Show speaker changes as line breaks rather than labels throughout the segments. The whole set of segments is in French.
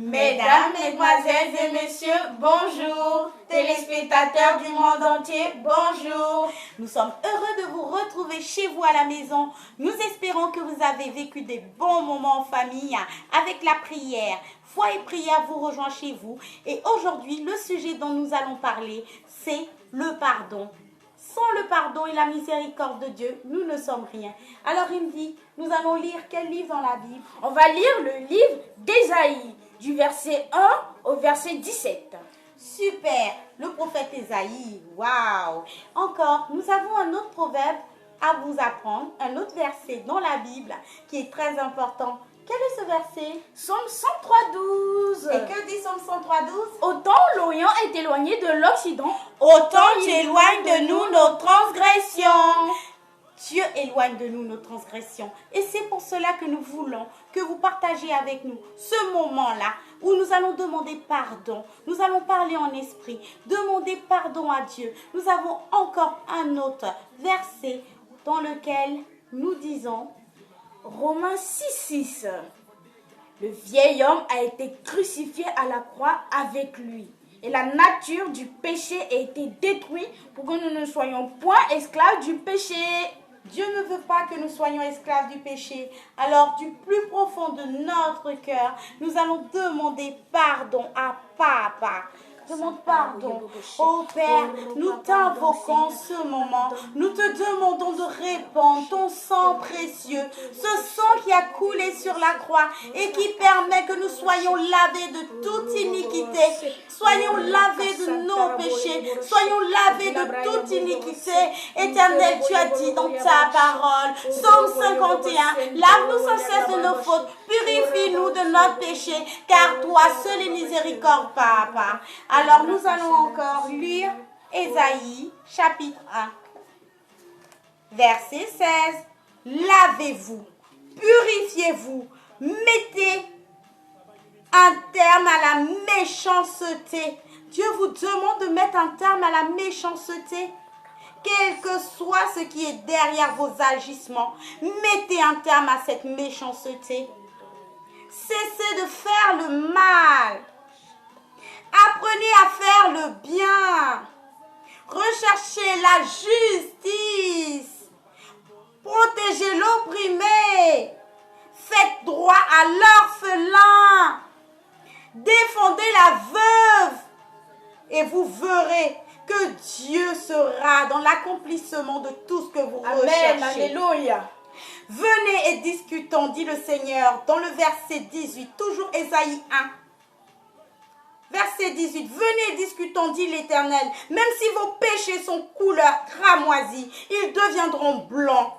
Mesdames, Mesdemoiselles et Messieurs, bonjour. Téléspectateurs du monde entier, bonjour.
Nous sommes heureux de vous retrouver chez vous à la maison. Nous espérons que vous avez vécu des bons moments en famille avec la prière. Foi et prière vous rejoint chez vous. Et aujourd'hui, le sujet dont nous allons parler, c'est le pardon. Sans le pardon et la miséricorde de Dieu, nous ne sommes rien. Alors Indy, nous allons lire quel livre dans la Bible?
On va lire le livre d'Ésaïe, du verset 1 au verset 17.
Super, le prophète Ésaïe, waouh! Encore, nous avons un autre proverbe à vous apprendre, un autre verset dans la Bible qui est très important. Quel est ce verset?
Somme 103:12.
Et que dit Somme 103:12?
Autant l'Orient est éloigné de l'Occident,
autant tu éloignes de nous nos transgressions. Dieu éloigne de nous nos transgressions. Et c'est pour cela que nous voulons que vous partagiez avec nous ce moment-là où nous allons demander pardon. Nous allons parler en esprit, demander pardon à Dieu. Nous avons encore un autre verset dans lequel nous disons
Romains 6:6. Le vieil homme a été crucifié à la croix avec lui. Et la nature du péché a été détruite pour que nous ne soyons point esclaves du péché.
Dieu ne veut pas que nous soyons esclaves du péché. Alors, du plus profond de notre cœur, nous allons demander pardon à Papa. Demande pardon. Oh Père, nous t'invoquons ce moment. Nous te demandons de répandre ton sang précieux, ce sang qui a coulé sur la croix et qui permet que nous soyons lavés de toute iniquité. Soyons lavés de nos péchés. Soyons lavés de toute iniquité. Éternel, tu as dit dans ta parole, Psaume 51, lave-nous sans cesse de nos fautes. Purifie-nous de notre péché, car toi seul est miséricorde, Papa. Alors nous allons encore lire Ésaïe chapitre 1, verset 16. Lavez-vous, purifiez-vous, mettez un terme à la méchanceté. Dieu vous demande de mettre un terme à la méchanceté. Quel que soit ce qui est derrière vos agissements, mettez un terme à cette méchanceté. Cessez de faire le mal. Apprenez à faire le bien. Recherchez la justice. Protégez l'opprimé. Faites droit à l'orphelin. Défendez la veuve. Et vous verrez que Dieu sera dans l'accomplissement de tout ce que vous recherchez.
Amen, alléluia.
Venez et discutons, dit le Seigneur, dans le verset 18, toujours Ésaïe 1. Verset 18, venez et discutons, dit l'Éternel. Même si vos péchés sont couleur cramoisie, ils deviendront blancs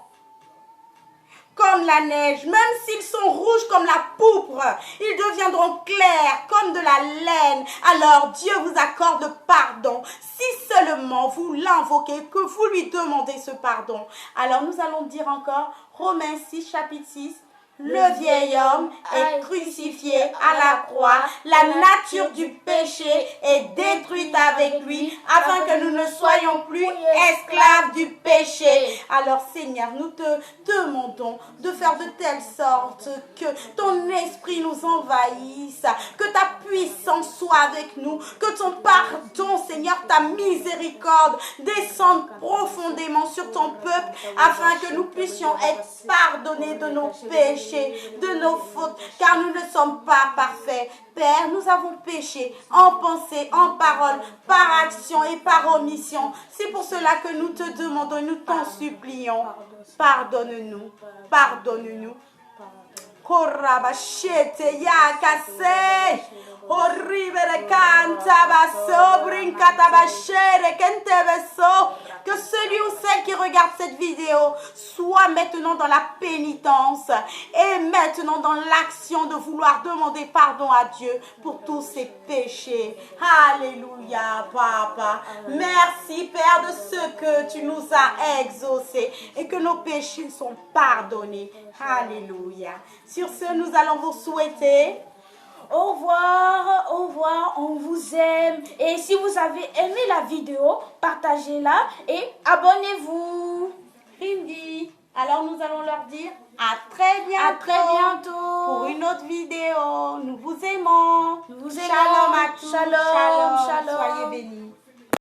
comme la neige. Même s'ils sont rouges comme la pourpre, ils deviendront clairs comme de la laine. Alors Dieu vous accorde le pardon. Si seulement vous l'invoquez, que vous lui demandez ce pardon. Alors nous allons dire encore Romains 6, chapitre 6. Le vieil homme est crucifié à la croix. La nature du péché est détruite avec lui, afin que nous ne soyons plus esclaves du péché. Alors Seigneur, nous te demandons de faire de telle sorte que ton esprit nous envahisse, que ta puissance soit avec nous, que ton pardon, Seigneur, ta miséricorde descende profondément sur ton peuple, afin que nous puissions être pardonnés de nos péchés, de nos fautes, car nous ne sommes pas parfaits. Père, nous avons péché en pensée, en parole, par action et par omission. C'est pour cela que nous te demandons, nous t'en supplions. Pardonne-nous, pardonne-nous. Korabashete yakase. Horribere canta brincata kentebeso. Que celui ou celle qui regarde cette vidéo soit maintenant dans la pénitence et maintenant dans l'action de vouloir demander pardon à Dieu pour tous ses péchés. Alléluia, Papa. Merci, Père, de ce que tu nous as exaucés et que nos péchés sont pardonnés. Alléluia. Sur ce, nous allons vous souhaiter
au revoir, on vous aime. Et si vous avez aimé la vidéo, partagez-la et abonnez-vous.
Indy, alors nous allons leur dire à très bientôt.
À très bientôt.
Pour une autre vidéo. Nous vous aimons.
nous aimons.
Shalom à tous.
Shalom,
Shalom.
shalom.